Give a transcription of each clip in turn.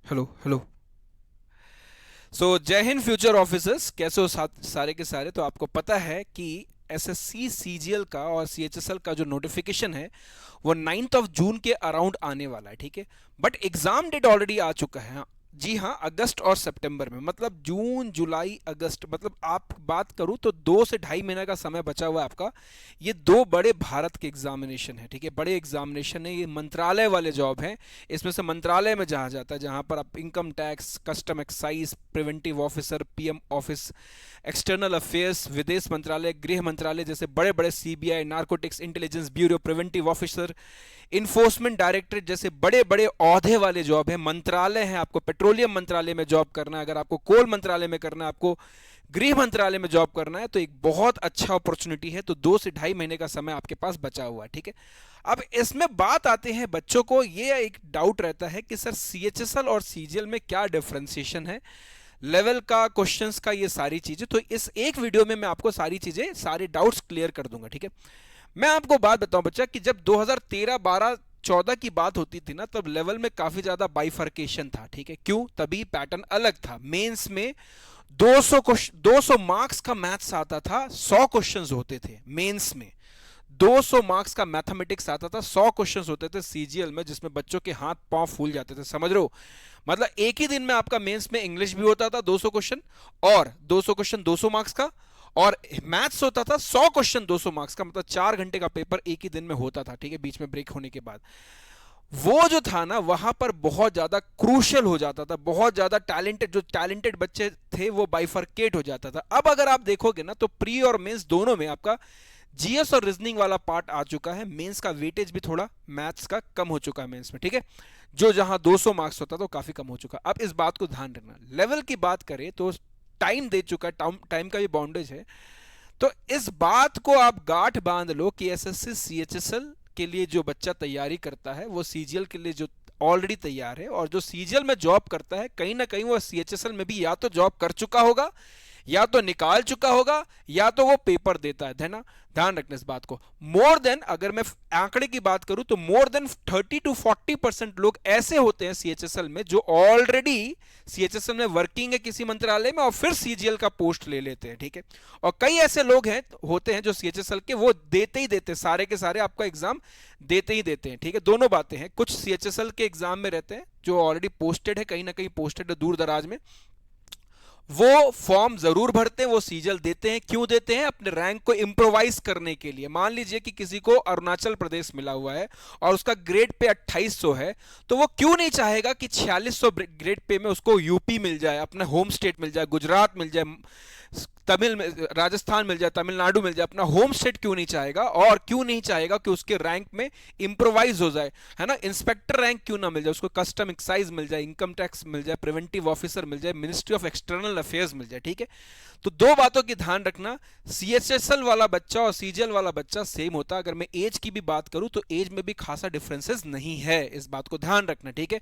Hello hello. जय Hind future officers, कैसे हो सारे के सारे। तो आपको पता है कि एसएससी सीजीएल का और सीएचएसएल का जो नोटिफिकेशन है वो 9th ऑफ जून के अराउंड आने वाला है, ठीक है। बट एग्जाम डेट ऑलरेडी आ चुका है। हाँ, जी हाँ, अगस्त और सितंबर में, मतलब जून जुलाई अगस्त, मतलब आप बात करूं तो 2 से ढाई महीने का समय बचा हुआ है आपका। ये दो बड़े भारत के एग्जामिनेशन है, ठीक है, बड़े एग्जामिनेशन है, ये मंत्रालय वाले जॉब हैं। इसमें से मंत्रालय में जहाँ जाता है, जहाँ पर आप income tax, custom excise, preventive officer, PM office, external affairs, विदेश मंत्रालय, गृह मंत्रालय जैसे बड़े बड़े, CBI, narcotics intelligence bureau, preventive officer, enforcement directorate जैसे बड़े बड़े औहदे वाले जॉब है, मंत्रालय है। आपको पेट्रोलियम मंत्रालय में जॉब करना है, अगर आपको कोल मंत्रालय में करना है, आपको गृह मंत्रालय में जॉब करना है, तो एक बहुत अच्छा अपॉर्चुनिटी है। तो 2 से ढाई महीने का समय आपके पास बचा हुआ है, ठीक है। अब इसमें बात आते हैं, बच्चों को ये एक डाउट रहता है कि सर सीएचएसएल और सीजीएल में क्या डिफरेंशिएशन है, लेवल का, क्वेश्चंस का, ये सारी चीजें। तो इस एक वीडियो में मैं आपको सारी चीजें, सारे डाउट्स क्लियर कर दूंगा, ठीक है। मैं आपको बात बताऊं बच्चा कि जब 2013 12 14 की बात होती थी ना, तब लेवल में काफी ज्यादा बाइफर्केशन था, ठीक है। क्यों? तभी पैटर्न अलग था। मेंस में 200 मार्क्स का मैथ्स आता था, 100 क्वेश्चंस होते थे मेंस में। 200 मार्क्स का मैथमेटिक्स आता था, 100 क्वेश्चंस होते थे सीजीएल में, जिसमें बच्चों के हाथ पांव फूल जाते थे, समझ रहे हो। मतलब एक ही दिन में आपका मेंस में इंग्लिश भी होता था 200 क्वेश्चन, और 200 क्वेश्चन 200 मार्क्स का, और मैथ्स होता था 100 क्वेश्चन 200 मार्क्स का। मतलब 4 घंटे का पेपर एक ही दिन में होता था, ठीक है, बीच में ब्रेक होने के बाद। वो जो था ना, वहां पर बहुत ज्यादा क्रूशियल हो जाता था, बहुत ज्यादा टैलेंटेड, जो टैलेंटेड बच्चे थे वो बाइफरकेट हो जाता था। अब अगर आप देखोगे ना, तो प्री और मेंस दोनों में आपका जीएस और रीजनिंग वाला पार्ट आ चुका है। मेंस का वेटेज भी थोड़ा मैथ्स का कम हो चुका है मेंस में, ठीक है। जो जहां 200 मार्क्स होता था वो काफी कम हो चुका। अब इस बात को ध्यान रखना, लेवल की बात करें तो टाइम दे चुका है, टाइम का भी बाउंडेज है। तो इस बात को आप गांठ बांध लो कि एसएससी सीएचएसएल के लिए जो बच्चा तैयारी करता है, वो सीजीएल के लिए जो ऑलरेडी तैयार है, और जो सीजीएल में जॉब करता है, कहीं ना कहीं वो सीएचएसएल में भी या तो जॉब कर चुका होगा, या तो निकाल चुका होगा, या तो वो पेपर देता है ना। ध्यान रखना इस बात को। मोर देन, अगर मैं आंकड़े की बात करूं तो मोर देन 30 to 40% लोग ऐसे होते हैं सीएचएसएल में, जो ऑलरेडी सीएचएसएल में वर्किंग है किसी मंत्रालय में, और फिर सीजीएल का पोस्ट ले लेते हैं, ठीक है। और कई ऐसे लोग हैं, होते हैं जो सीएचएसएल के वो देते ही देते हैं, सारे के सारे आपका एग्जाम देते ही देते हैं, ठीक है। दोनों बातें हैं, कुछ सीएचएसएल के एग्जाम में रहते हैं जो ऑलरेडी पोस्टेड है, कहीं ना कहीं पोस्टेड है दूर दराज में, वो फॉर्म जरूर भरते हैं, वो सीजल देते हैं। क्यों देते हैं? अपने रैंक को इंप्रोवाइज करने के लिए। मान लीजिए कि किसी को अरुणाचल प्रदेश मिला हुआ है और उसका ग्रेड पे 2800 है, तो वो क्यों नहीं चाहेगा कि 4600 ग्रेड पे में उसको यूपी मिल जाए, अपना होम स्टेट मिल जाए, गुजरात मिल जाए, तमिल में राजस्थान मिल जाए, तमिलनाडु मिल जाए, अपना होम स्टेट क्यों नहीं चाहेगा? और क्यों नहीं चाहेगा कि उसके रैंक में इंप्रोवाइज हो जाए, है ना। इंस्पेक्टर रैंक क्यों ना मिल जाए उसको, कस्टम एक्साइज मिल जाए, इनकम टैक्स मिल जाए, प्रिवेंटिव ऑफिसर मिल जाए, मिनिस्ट्री ऑफ एक्सटर्नल अफेयर्स मिल जाए, ठीक है। तो दो बातों की ध्यान रखना, सीएचएसएल वाला बच्चा और सीजीएल वाला बच्चा सेम होता है। अगर मैं एज की भी बात करूं तो एज में भी खासा डिफरेंसेस नहीं है, इस बात को ध्यान रखना, ठीक है।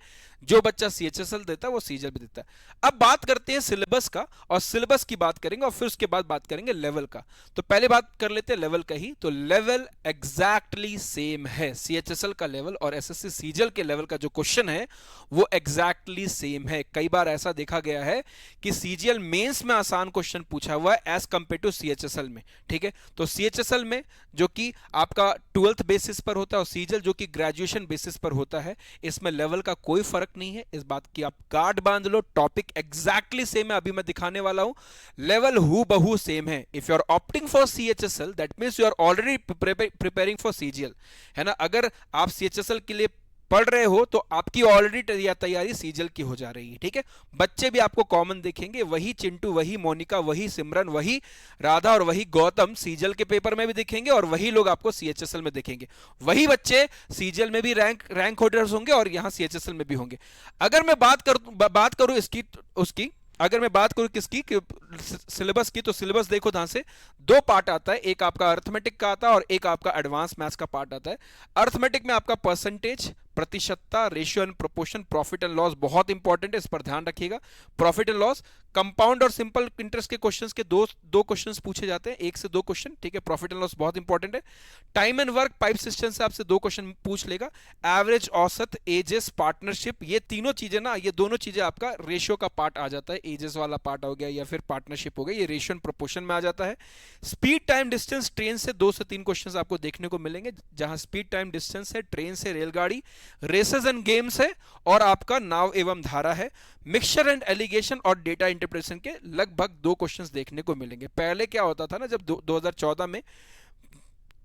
जो बच्चा सीएचएसएल देता है वो सीजीएल भी देता है। अब बात करते हैं सिलेबस का, और सिलेबस की बात करेंगे, और फिर उसके बाद बात करेंगे लेवल का। तो पहले बात कर लेते हैं लेवल का ही। तो लेवल एग्जैक्टली सेम है, सीएचएसएल का लेवल और एसएससी सीजीएल के लेवल का जो क्वेश्चन है वो एग्जैक्टली सेम है। कई बार ऐसा देखा गया है कि सीजीएल मेंस में आसान क्वेश्चन पूछा हुआ है एज कंपेयर टू सीएचएसएल में, ठीक है। तो सीएचएसएल में जो कि आपका 12th बेसिस पर होता है, और सीजीएल जो कि ग्रेजुएशन बेसिस पर होता है, इसमें लेवल का कोई फर्क नहीं है। इस बात की आप गार्ड बांध लो, टॉपिक एग्जैक्टली सेम है, अभी मैं दिखाने वाला हूं। लेवल हु बहु सेम है। If you are opting for CHSL, that means you are already preparing for CGL, है ना। अगर आप सीएचएसएल के लिए पढ़ रहे हो तो आपकी ऑलरेडी तैयारी सीजल की हो जा रही है, ठीक है। बच्चे भी आपको कॉमन देखेंगे, वही चिंटू, वही मोनिका, वही सिमरन, वही राधा और वही गौतम सीजल के पेपर में भी दिखेंगे, और वही लोग आपको सीएचएसएल में दिखेंगे। वही बच्चे सीजल में भी रैंक होल्डर्स होंगे और यहां सीएचएसएल में भी होंगे। अगर मैं बात करूं इसकी उसकी, अगर मैं बात करूं किसकी, सिलेबस की, तो सिलेबस देखो ध्यान से। दो पार्ट आता है, एक आपका अर्थमेटिक का आता है और एक आपका एडवांस मैथ्स का पार्ट आता है। अर्थमेटिक में आपका परसेंटेज, प्रतिशतता, ratio and proportion, profit and loss बहुत इंपॉर्टेंट है, इस पर ध्यान रखिएगा। प्रॉफिट एंड लॉस, कंपाउंड और सिंपल इंटरेस्ट के क्वेश्चंस के दो क्वेश्चंस पूछे जाते हैं, 1 से 2 क्वेश्चन, ठीक है। प्रॉफिट एंड लॉस बहुत इंपॉर्टेंट है। Time and work, pipe system से आपसे 2 क्वेश्चन पूछ लेगा। एवरेज, औसत, एजेस, पार्टनरशिप, ये तीनों चीजें ना, ये दोनों चीजें आपका रेशियो का पार्ट आ जाता है। एजेस वाला पार्ट हो गया या फिर पार्टनरशिप हो गया, ये रेशियो एंड प्रोपोर्शन में आ जाता है। स्पीड, टाइम, डिस्टेंस, ट्रेन से 2 से 3 क्वेश्चंस आपको देखने को मिलेंगे, जहां स्पीड, टाइम, डिस्टेंस है, ट्रेन से रेलगाड़ी, रेसेस एंड गेम्स है, और आपका नाव एवं धारा है। मिक्सचर एंड एलिगेशन और डेटा इंटरप्रिटेशन के लगभग 2 क्वेश्चंस देखने को मिलेंगे। पहले क्या होता था ना, जब 2014 में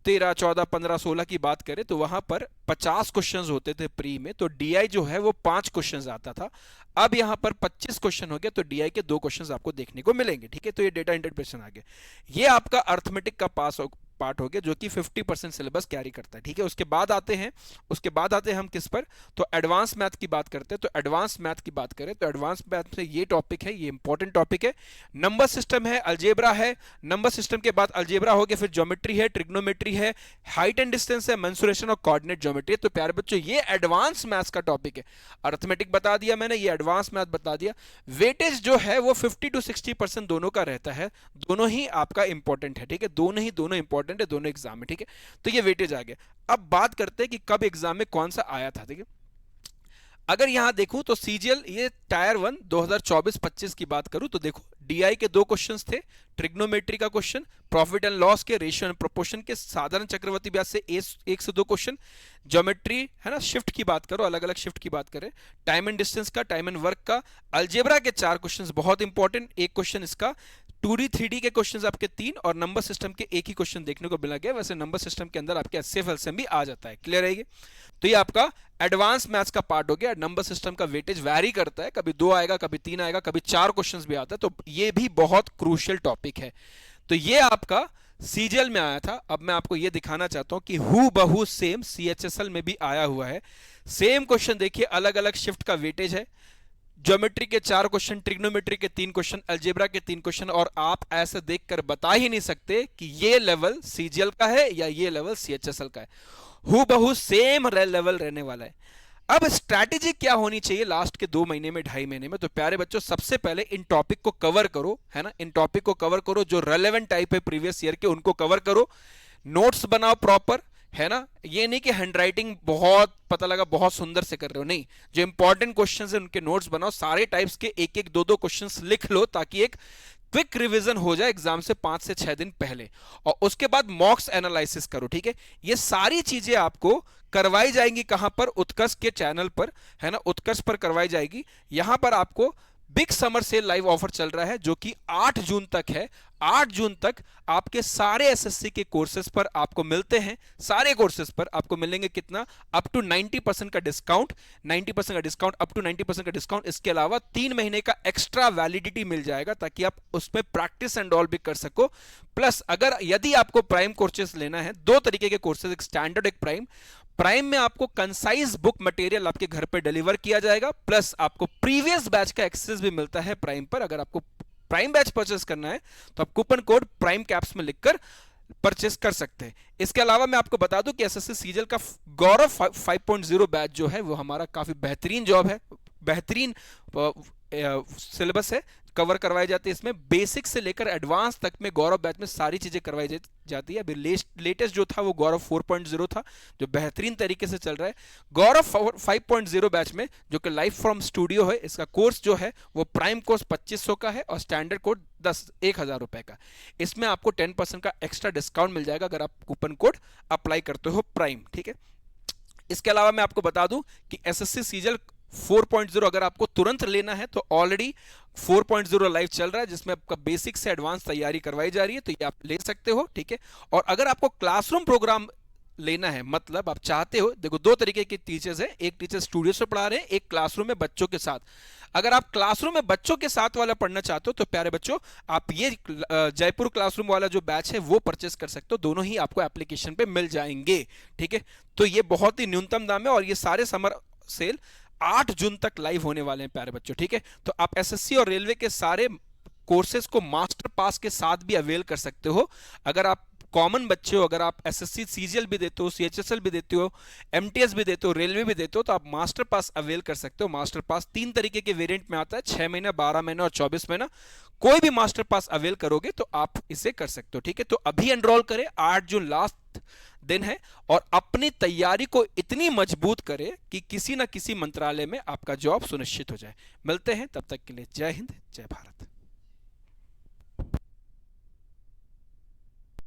13, 14, 15, 16 की बात करें तो वहां पर 50 क्वेश्चंस होते थे प्री में, तो डीआई जो है वो 5 क्वेश्चंस आता था। अब यहां पर 25 क्वेश्चन हो गया, तो डीआई के 2 क्वेश्चंस आपको देखने को मिलेंगे, ठीक है। तो ये डेटा इंटरप्रिटेशन आ गया। ये आपका अर्थमेटिक का पार्ट हो गया, जो कि 50% सिलेबस कैरी करता है, ठीक है। उसके बाद आते हैं हम किस पर, तो एडवांस मैथ की बात करते हैं। तो एडवांस मैथ की बात करें तो एडवांस मैथ में ये टॉपिक है, ये इंपॉर्टेंट टॉपिक है। नंबर सिस्टम है, अलजेब्रा है, नंबर सिस्टम के बाद अलजेब्रा हो गया, फिर ज्योमेट्री है, ट्रिग्नोमेट्री है, हाइट एंड डिस्टेंस है, मेंसुरेशन और कोऑर्डिनेट ज्योमेट्री है। तो प्यारे बच्चों, ये एडवांस मैथ्स का टॉपिक है। अर्थमेटिक बता दिया मैंने, ये एडवांस मैथ बता दिया। वेटेज जो है वो 50 to 60% दोनों का रहता है, दोनों ही आपका इंपॉर्टेंट है, ठीक है। दोनों इंपॉर्टेंट है दोनों एग्जाम में, ठीक है। तो ये वेटेज आ गया। अब बात करते हैं कि कब एग्जाम में कौन सा आया था, ठीक है। अगर यहां देखूं तो सीजीएल, ये टायर 1 2024-25 की बात करूं तो देखो, डीआई के 2 क्वेश्चंस थे, ट्रिग्नोमेट्री का क्वेश्चन, प्रॉफिट एंड लॉस के, रेशियो एंड प्रोपोर्शन के, साधारण चक्रवर्ती ब्याज से 1 से 2 क्वेश्चन, ज्योमेट्री है ना, शिफ्ट की बात करो, अलग अलग शिफ्ट की बात करें, टाइम एंड डिस्टेंस का, टाइम एंड वर्क का, अलजेब्रा के 4 क्वेश्चंस बहुत इंपॉर्टेंट, 1 क्वेश्चन इसका, 2D 3D के क्वेश्चंस आपके 3, और नंबर सिस्टम के 1 ही क्वेश्चन देखने को मिला गया। वैसे नंबर सिस्टम के अंदर आपके एचसीएफ एलसीएम भी आ जाता है, क्लियर है ये। तो ये आपका एडवांस मैथ्स का पार्ट हो गया। नंबर सिस्टम का वेटेज वैरी करता है, कभी 2 आएगा, कभी 3 आएगा, कभी 4 क्वेश्चंस भी आता है, तो ये भी बहुत क्रूशियल टॉपिक है। तो ये आपका सीजीएल में आया था। अब मैं आपको ये दिखाना चाहता हूं कि हु बहू सेम सीएचएसएल में भी आया हुआ है। सेम क्वेश्चन देखिए, अलग अलग शिफ्ट का वेटेज है, ज्योमेट्री के 4 क्वेश्चन, ट्रिग्नोमेट्री के 3 क्वेश्चन, अलजेब्रा के 3 क्वेश्चन, और आप ऐसे देखकर बता ही नहीं सकते कि ये लेवल सीजीएल का है या ये लेवल सीएचएसएल का है। हूबहू सेम लेवल रहने वाला है। अब स्ट्रैटेजी क्या होनी चाहिए लास्ट के 2 महीने में, 2.5 महीने में, तो प्यारे बच्चों सबसे पहले इन टॉपिक को कवर करो, है ना, इन टॉपिक को कवर करो, जो रेलेवेंट टाइप है प्रीवियस ईयर के उनको कवर करो, नोट्स बनाओ प्रॉपर, है ना। ये नहीं कि हैंडराइटिंग बहुत पता लगा बहुत सुंदर से कर रहे हो, नहीं, जो इंपॉर्टेंट क्वेश्चंस है उनके नोट्स बनाओ, सारे टाइप्स के 1-1, 2-2 क्वेश्चंस लिख लो, ताकि एक क्विक रिवीजन हो जाए एग्जाम से 5 से 6 दिन पहले, और उसके बाद मॉक्स एनालिसिस करो, ठीक है। ये सारी चीजें आपको करवाई जाएंगी कहां पर, उत्कर्ष के चैनल पर, है ना, उत्कर्ष पर करवाई जाएगी। यहां पर आपको big summer sale live offer चल रहा है, जो कि 8 जून तक है। 8 जून तक आपके सारे एसएससी के कोर्सेज पर आपको मिलते हैं, सारे कोर्सेज पर आपको मिलेंगे कितना, अप टू 90% का डिस्काउंट, 90% का डिस्काउंट, अप टू 90% का डिस्काउंट। इसके अलावा 3 महीने का एक्स्ट्रा वैलिडिटी मिल जाएगा, ताकि आप उसमें प्रैक्टिस एंड ऑल भी कर सको। प्लस अगर यदि आपको प्राइम कोर्सेज लेना है, 2 तरीके के कोर्सेज, एक स्टैंडर्ड, एक प्राइम। प्राइम में आपको कंसाइज बुक मटेरियल आपके घर पे डिलीवर किया जाएगा, प्लस आपको प्रीवियस बैच का एक्सेस भी मिलता है प्राइम पर। अगर आपको प्राइम बैच परचेस करना है तो आप कूपन कोड प्राइम कैप्स में लिखकर परचेस कर सकते हैं। इसके अलावा मैं आपको बता दूं कि एसएससी सीजीएल का गौरव 5.0 बैच जो है वो हमारा काफी बेहतरीन जॉब है, बेहतरीन सिलेबस है, कवर करवाई जाती है इसमें, बेसिक से लेकर एडवांस तक में गौरव बैच में सारी चीजें करवाई जाती है। अभी लेटेस्ट जो था वो गौरव 4.0 था, जो बेहतरीन तरीके से चल रहा है। गौरव 5.0 बैच में, जो कि लाइव फ्रॉम स्टूडियो है, इसका कोर्स जो है वो प्राइम कोर्स 2500 का है और स्टैंडर्ड कोड 1000 रुपए का। इसमें आपको 10% का एक्स्ट्रा डिस्काउंट मिल जाएगा अगर आप कूपन कोड अप्लाई करते हो प्राइम, ठीक है। इसके अलावा मैं आपको बता दूं कि एसएससी सीजीएल 4.0 अगर आपको तुरंत लेना है तो ऑलरेडी 4.0 लाइव चल रहा है, जिसमें आपका बेसिक से एडवांस तैयारी करवाई जा रही है, तो ये आप ले सकते हो, ठीक है। और अगर आपको क्लासरूम प्रोग्राम लेना है, मतलब आप चाहते हो, देखो 2 तरीके के टीचर्स हैं, एक टीचर स्टूडियो से पढ़ा रहे हैं, एक क्लासरूम में बच्चों के साथ। अगर आप क्लासरूम में बच्चों के साथ वाला पढ़ना चाहते हो तो प्यारे बच्चों आप ये जयपुर क्लासरूम वाला जो बैच है वो परचेस कर सकते हो, दोनों ही आपको एप्लीकेशन पे मिल जाएंगे, ठीक है। तो ये बहुत ही न्यूनतम दाम है और ये सारे समर सेल 8 जून तक लाइव होने वाले हैं प्यारे बच्चों, ठीक है। तो आप एसएससी और रेलवे के सारे कोर्सेज को मास्टर पास के साथ भी अवेल कर सकते हो। अगर आप कॉमन बच्चे हो, अगर आप एसएससी सीजीएल भी देते हो, सीएचएसएल भी देते हो, एमटीएस भी देते हो, रेलवे भी देते हो, तो आप मास्टर पास अवेल कर सकते हो। मास्टर पास 3 तरीके के वेरिएंट में आता है, 6 महीना, 12 महीना और 24 महीना। कोई भी मास्टर पास अवेल करोगे तो आप इसे कर सकते हो, ठीक है। तो अभी एनरोल करें, 8 जून लास्ट दिन है, और अपनी तैयारी को इतनी मजबूत करें कि किसी ना किसी मंत्रालय में आपका जॉब सुनिश्चित हो जाए। मिलते हैं, तब तक के लिए जय हिंद, जय भारत।